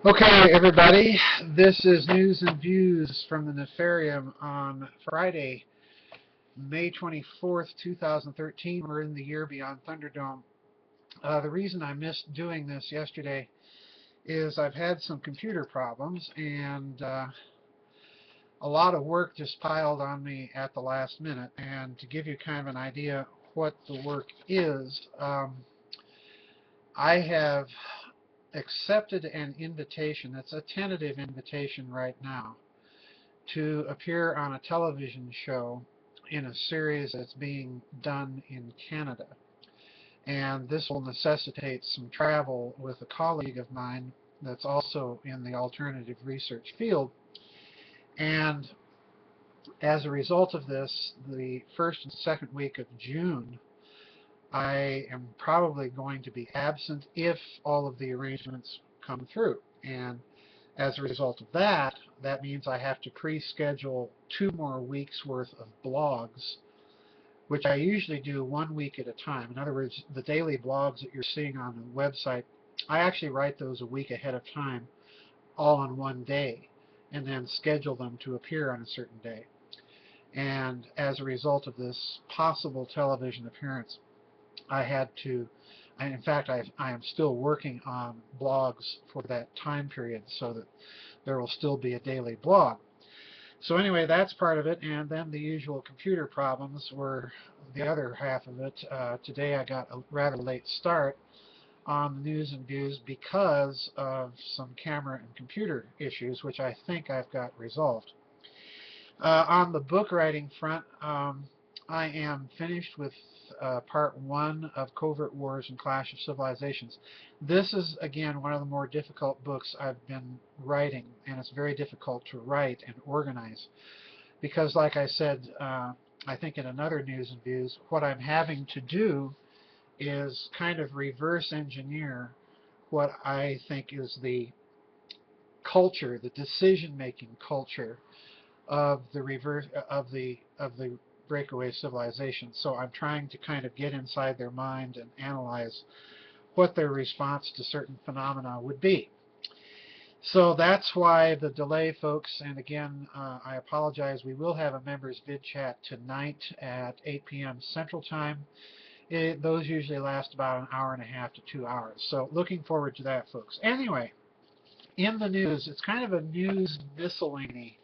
Okay, everybody, this is News and Views from the Nefarium on Friday, May 24th, 2013. We're in the year beyond Thunderdome. The reason I missed doing this yesterday is I've had some computer problems, and a lot of work just piled on me at the last minute. And to give you kind of an idea what the work is, I have accepted an invitation. It's a tentative invitation right now to appear on a television show in a series that's being done in Canada. And this will necessitate some travel with a colleague of mine that's also in the alternative research field. And as a result of this, the first and second week of June, I am probably going to be absent if all of the arrangements come through. And as a result of that, that means I have to pre-schedule 2 more weeks worth of blogs, which I usually do 1 week at a time. In other words, the daily blogs that you're seeing on the website, I actually write those a week ahead of time, all on one day, and then schedule them to appear on a certain day. And as a result of this possible television appearance, I had to, in fact, I am still working on blogs for that time period so that there will still be a daily blog. So anyway, that's part of it, and then the usual computer problems were the other half of it. Today I got a rather late start on the news and views because of some camera and computer issues, which I think I've got resolved. On the book writing front, I am finished with part one of Covert Wars and Clash of Civilizations. This is, again, one of the more difficult books I've been writing, and it's very difficult to write and organize because, like I said, I think in another News and Views, what I'm having to do is kind of reverse engineer what I think is the culture, the decision-making culture of the breakaway civilization. So I'm trying to kind of get inside their mind and analyze what their response to certain phenomena would be. So that's why the delay, folks. And again, I apologize. We will have a members vid chat tonight at 8 p.m. Central Time. Those usually last about an hour and a half to 2 hours. So looking forward to that, folks. Anyway, in the news, it's kind of a news miscellany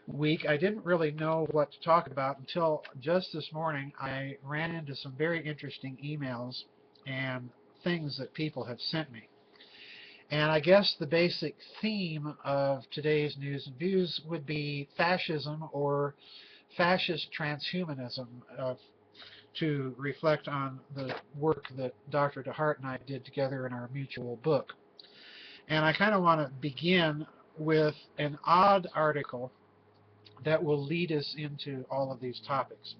week. I didn't really know what to talk about until just this morning. I ran into some very interesting emails and things that people have sent me. And I guess the basic theme of today's news and views would be fascism or fascist transhumanism, to reflect on the work that Dr. DeHart and I did together in our mutual book. And I kind of want to begin with an odd article that will lead us into all of these topics.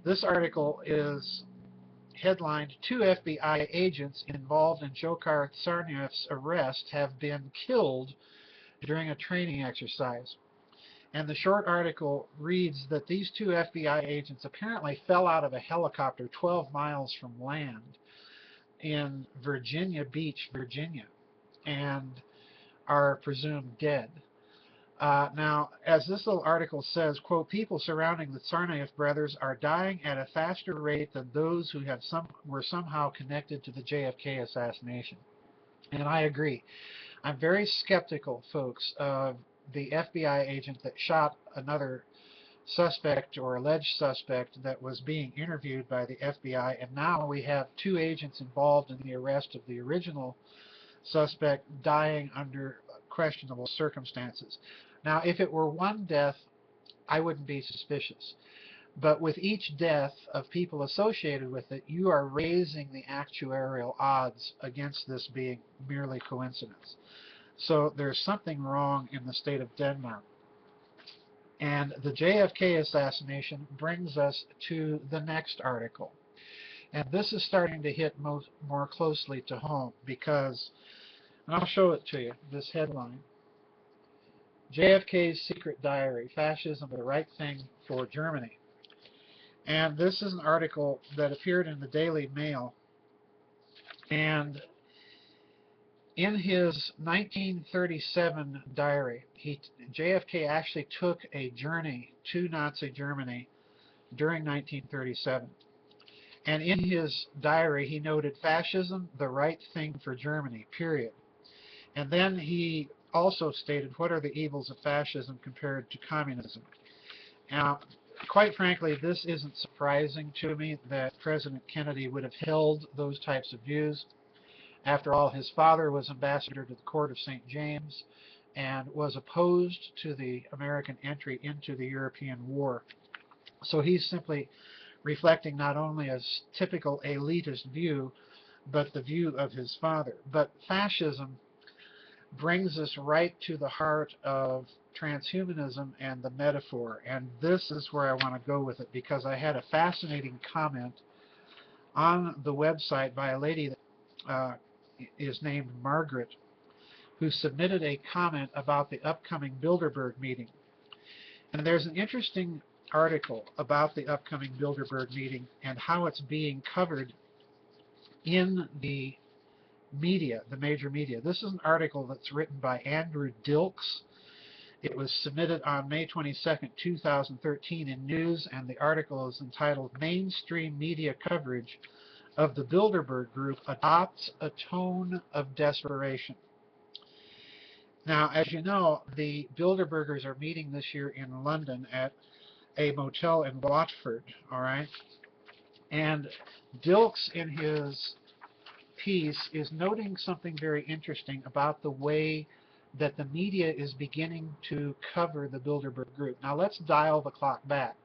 This article is headlined, "Two FBI agents involved in Dzhokhar Tsarnaev's arrest have been killed during a training exercise." And the short article reads that these two FBI agents apparently fell out of a helicopter 12 miles from land in Virginia Beach, Virginia, and are presumed dead. Now, as this little article says, quote, "People surrounding the Tsarnaev brothers are dying at a faster rate than those who were somehow connected to the JFK assassination." And I agree. I'm very skeptical, folks, of the FBI agent that shot another suspect or alleged suspect that was being interviewed by the FBI, and now we have two agents involved in the arrest of the original suspect dying under questionable circumstances. Now, if it were one death, I wouldn't be suspicious. But with each death of people associated with it, you are raising the actuarial odds against this being merely coincidence. So there's something wrong in the state of Denmark. And the JFK assassination brings us to the next article. And this is starting to hit more closely to home because, and I'll show it to you, this headline: JFK's Secret Diary, Fascism, the Right Thing for Germany. And this is an article that appeared in the Daily Mail. And In his 1937 diary, JFK actually took a journey to Nazi Germany during 1937. And in his diary, he noted fascism, the right thing for Germany, period. And then he also stated, what are the evils of fascism compared to communism? Now, quite frankly, this isn't surprising to me that President Kennedy would have held those types of views. After all, his father was ambassador to the court of St. James and was opposed to the American entry into the European war. So he's simply reflecting not only a typical elitist view, but the view of his father. But fascism brings us right to the heart of transhumanism and the metaphor. And this is where I want to go with it, because I had a fascinating comment on the website by a lady that is named Margaret, who submitted a comment about the upcoming Bilderberg meeting. And there's an interesting article about the upcoming Bilderberg meeting and how it's being covered in the media, the major media. This is an article that's written by Andrew Dilks. It was submitted on May 22nd, 2013 in News, and the article is entitled Mainstream Media Coverage of the Bilderberg Group Adopts a Tone of Desperation. Now, as you know, the Bilderbergers are meeting this year in London at a motel in Watford, all right? And Dilks, in his piece, is noting something very interesting about the way that the media is beginning to cover the Bilderberg group. Now, let's dial the clock back.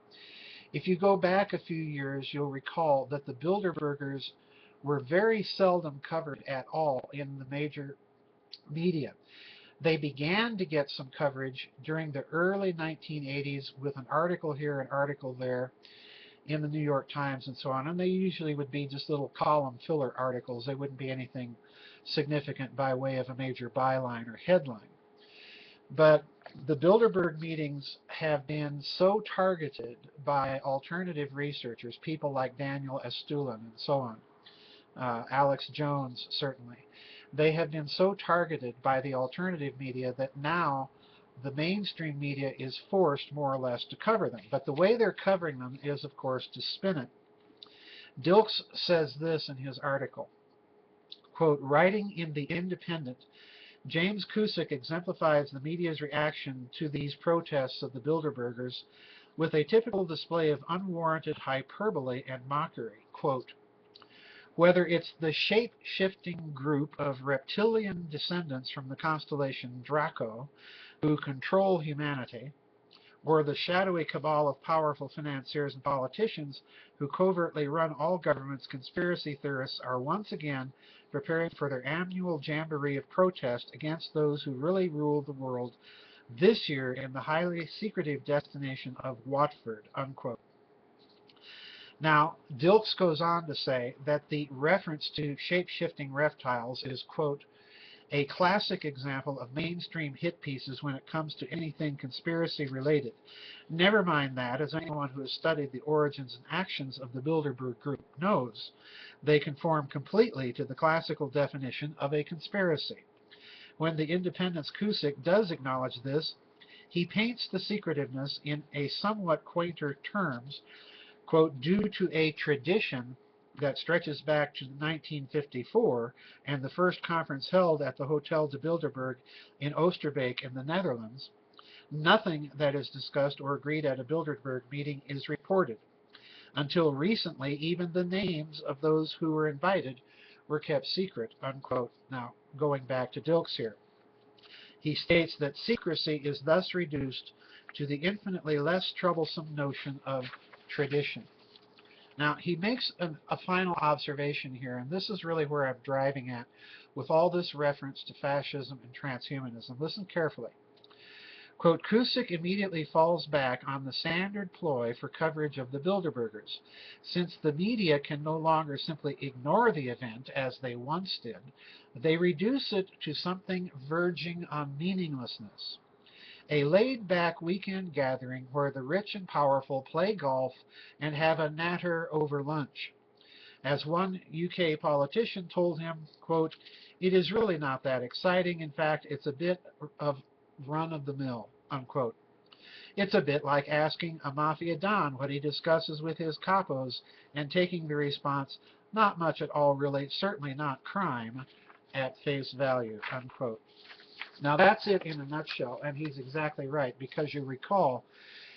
If you go back a few years, you'll recall that the Bilderbergers were very seldom covered at all in the major media. They began to get some coverage during the early 1980s with an article here, an article there in the New York Times and so on. And they usually would be just little column filler articles. They wouldn't be anything significant by way of a major byline or headline. But the Bilderberg meetings have been so targeted by alternative researchers, people like Daniel Estulin and so on, Alex Jones certainly. They have been so targeted by the alternative media that now the mainstream media is forced more or less to cover them. But the way they're covering them is, of course, to spin it. Dilks says this in his article, quote, writing in The Independent, James Cusick exemplifies the media's reaction to these protests of the Bilderbergers with a typical display of unwarranted hyperbole and mockery. Quote, whether it's the shape-shifting group of reptilian descendants from the constellation Draco who control humanity, or the shadowy cabal of powerful financiers and politicians who covertly run all governments, conspiracy theorists are once again preparing for their annual jamboree of protest against those who really rule the world this year in the highly secretive destination of Watford, unquote. Now, Dilks goes on to say that the reference to shape-shifting reptiles is, quote, a classic example of mainstream hit pieces when it comes to anything conspiracy-related. Never mind that, as anyone who has studied the origins and actions of the Bilderberg Group knows, they conform completely to the classical definition of a conspiracy. When the Independent's Cusick does acknowledge this, he paints the secretiveness in a somewhat quainter terms, quote, due to a tradition that stretches back to 1954 and the first conference held at the Hotel de Bilderberg in Oosterbeek in the Netherlands, nothing that is discussed or agreed at a Bilderberg meeting is reported. Until recently, even the names of those who were invited were kept secret, unquote. Now, going back to Dilks here. He states that secrecy is thus reduced to the infinitely less troublesome notion of tradition. Now, he makes a final observation here, and this is really where I'm driving at with all this reference to fascism and transhumanism. Listen carefully. Quote, Cusick immediately falls back on the standard ploy for coverage of the Bilderbergers. Since the media can no longer simply ignore the event as they once did, they reduce it to something verging on meaninglessness. A laid-back weekend gathering where the rich and powerful play golf and have a natter over lunch. As one UK politician told him, quote, "It is really not that exciting. In fact, it's a bit of run-of-the-mill," unquote. It's a bit like asking a mafia don what he discusses with his capos and taking the response, "Not much at all, really, certainly not crime," at face value, unquote. Now that's it in a nutshell, and he's exactly right, because you recall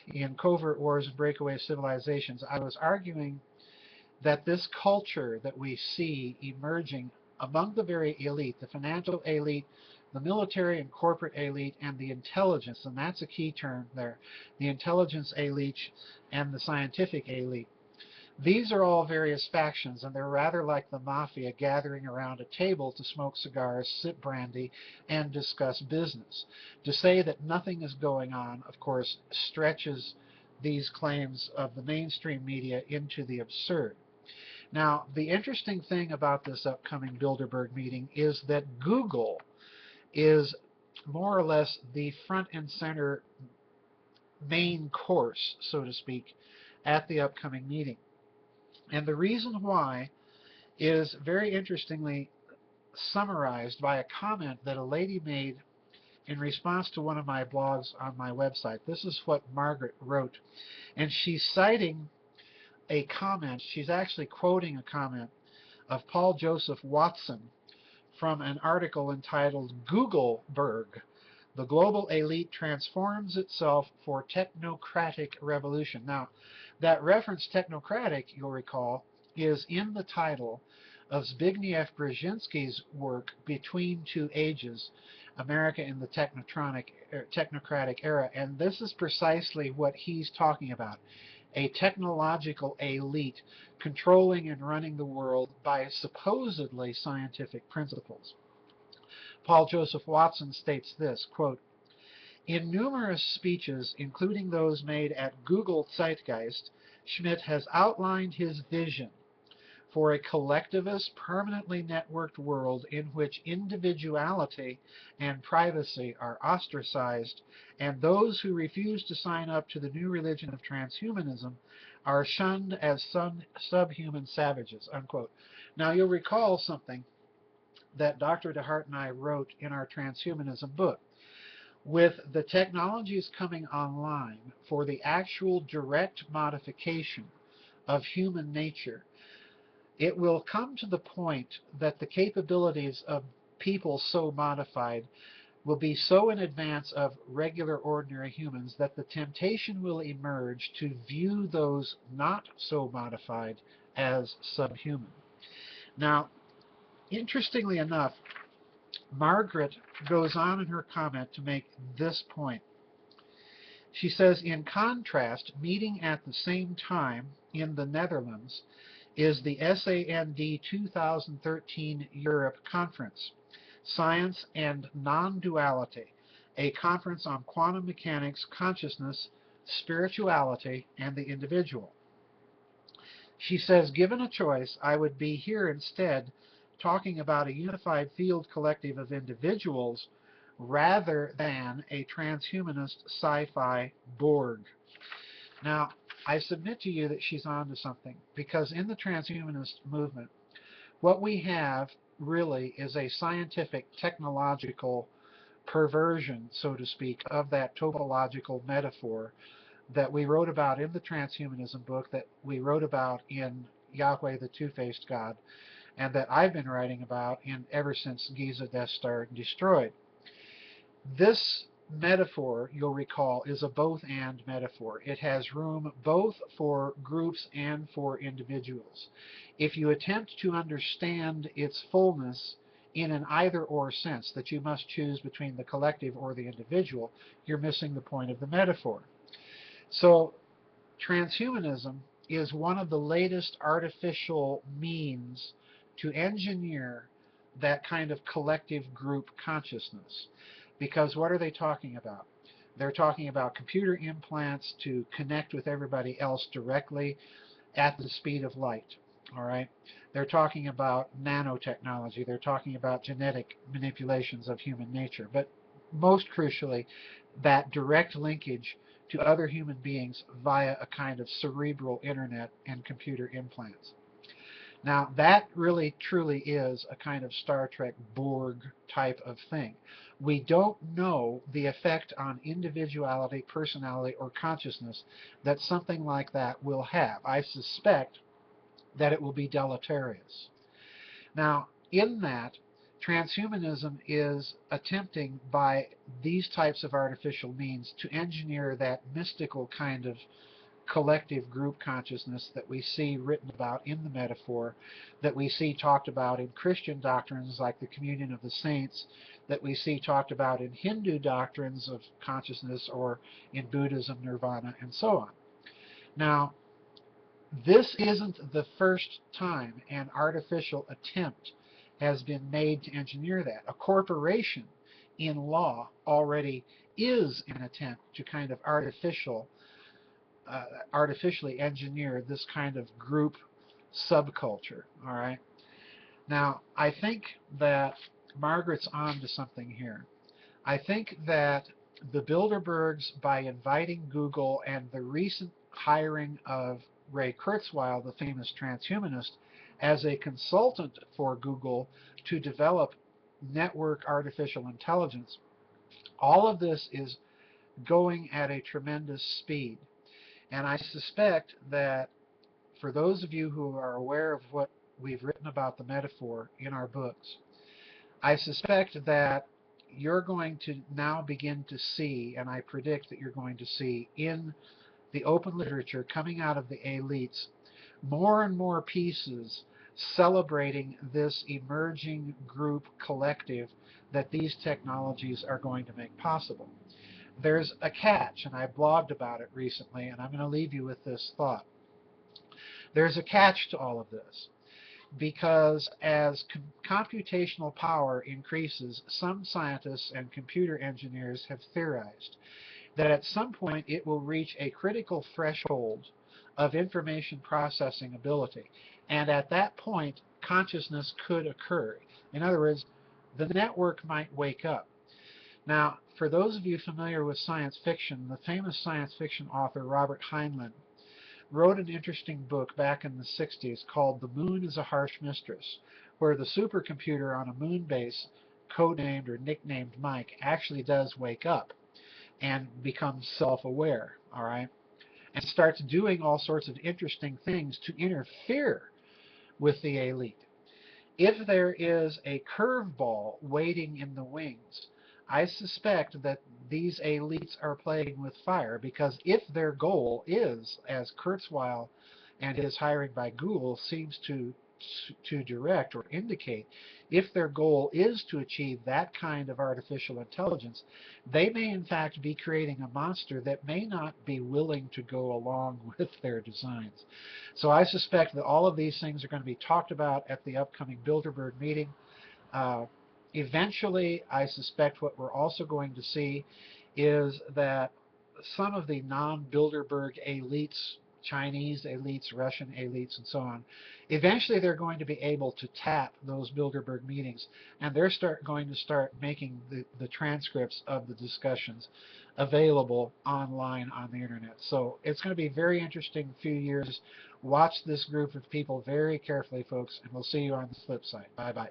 in Covert Wars and Breakaway Civilizations, I was arguing that this culture that we see emerging among the very elite, the financial elite, the military and corporate elite, and the intelligence, and that's a key term there, the intelligence elite and the scientific elite. These are all various factions, and they're rather like the mafia gathering around a table to smoke cigars, sip brandy, and discuss business. To say that nothing is going on, of course, stretches these claims of the mainstream media into the absurd. Now, the interesting thing about this upcoming Bilderberg meeting is that Google is more or less the front and center main course, so to speak, at the upcoming meeting. And the reason why is very interestingly summarized by a comment that a lady made in response to one of my blogs on my website. This is what Margaret wrote. And she's citing a comment, she's actually quoting a comment of Paul Joseph Watson from an article entitled Googleberg, the global elite transforms itself for technocratic revolution. Now, that reference technocratic, you'll recall, is in the title of Zbigniew Brzezinski's work, Between Two Ages, America in the Technocratic Era. And this is precisely what he's talking about. A technological elite controlling and running the world by supposedly scientific principles. Paul Joseph Watson states this, quote, "In numerous speeches, including those made at Google Zeitgeist, Schmidt has outlined his vision for a collectivist, permanently networked world in which individuality and privacy are ostracized, and those who refuse to sign up to the new religion of transhumanism are shunned as subhuman savages," unquote. Now, you'll recall something that Dr. DeHart and I wrote in our transhumanism book. With the technologies coming online for the actual direct modification of human nature, it will come to the point that the capabilities of people so modified will be so in advance of regular ordinary humans that the temptation will emerge to view those not so modified as subhuman. Now, interestingly enough, Margaret goes on in her comment to make this point. She says, in contrast, meeting at the same time in the Netherlands is the SAND 2013 Europe Conference, Science and Non-Duality, a conference on quantum mechanics, consciousness, spirituality, and the individual. She says, given a choice, I would be here instead talking about a unified field collective of individuals rather than a transhumanist sci-fi Borg. Now, I submit to you that she's on to something, because in the transhumanist movement, what we have really is a scientific, technological perversion, so to speak, of that topological metaphor that we wrote about in the transhumanism book, that we wrote about in Yahweh the Two-Faced God, and that I've been writing about ever since Giza Death Star destroyed. This metaphor, you'll recall, is a both-and metaphor. It has room both for groups and for individuals. If you attempt to understand its fullness in an either-or sense, that you must choose between the collective or the individual, you're missing the point of the metaphor. So, transhumanism is one of the latest artificial means to engineer that kind of collective group consciousness. Because what are they talking about? They're talking about computer implants to connect with everybody else directly at the speed of light. All right? They're talking about nanotechnology. They're talking about genetic manipulations of human nature. But most crucially, that direct linkage to other human beings via a kind of cerebral internet and computer implants. Now, that really truly is a kind of Star Trek Borg type of thing. We don't know the effect on individuality, personality, or consciousness that something like that will have. I suspect that it will be deleterious. Now, in that, transhumanism is attempting by these types of artificial means to engineer that mystical kind of collective group consciousness that we see written about in the metaphor, that we see talked about in Christian doctrines like the communion of the saints, that we see talked about in Hindu doctrines of consciousness, or in Buddhism, nirvana, and so on. Now, this isn't the first time an artificial attempt has been made to engineer that. A corporation in law already is an attempt to kind of artificially engineer this kind of group subculture. All right. Now, I think that Margaret's on to something here. I think that the Bilderbergs, by inviting Google and the recent hiring of Ray Kurzweil, the famous transhumanist, as a consultant for Google to develop network artificial intelligence, all of this is going at a tremendous speed. And I suspect that for those of you who are aware of what we've written about the metaphor in our books, I suspect that you're going to now begin to see, and I predict that you're going to see in the open literature coming out of the elites, more and more pieces celebrating this emerging group collective that these technologies are going to make possible. There's a catch, and I blogged about it recently, and I'm going to leave you with this thought. There's a catch to all of this, because as computational power increases, some scientists and computer engineers have theorized that at some point it will reach a critical threshold of information processing ability. And at that point, consciousness could occur. In other words, the network might wake up. Now, for those of you familiar with science fiction, the famous science fiction author Robert Heinlein wrote an interesting book back in the 60s called The Moon is a Harsh Mistress, where the supercomputer on a moon base, codenamed or nicknamed Mike, actually does wake up and becomes self-aware, all right, and starts doing all sorts of interesting things to interfere with the elite. If there is a curveball waiting in the wings, I suspect that these elites are playing with fire, because if their goal is, as Kurzweil and his hiring by Google seems to direct or indicate, if their goal is to achieve that kind of artificial intelligence, they may in fact be creating a monster that may not be willing to go along with their designs. So I suspect that all of these things are going to be talked about at the upcoming Bilderberg meeting. Uh, Eventually, I suspect what we're also going to see is that some of the non-Bilderberg elites, Chinese elites, Russian elites, and so on, eventually they're going to be able to tap those Bilderberg meetings, and they're going to start making the transcripts of the discussions available online on the internet. So it's going to be a very interesting few years. Watch this group of people very carefully, folks, and we'll see you on the flip side. Bye-bye.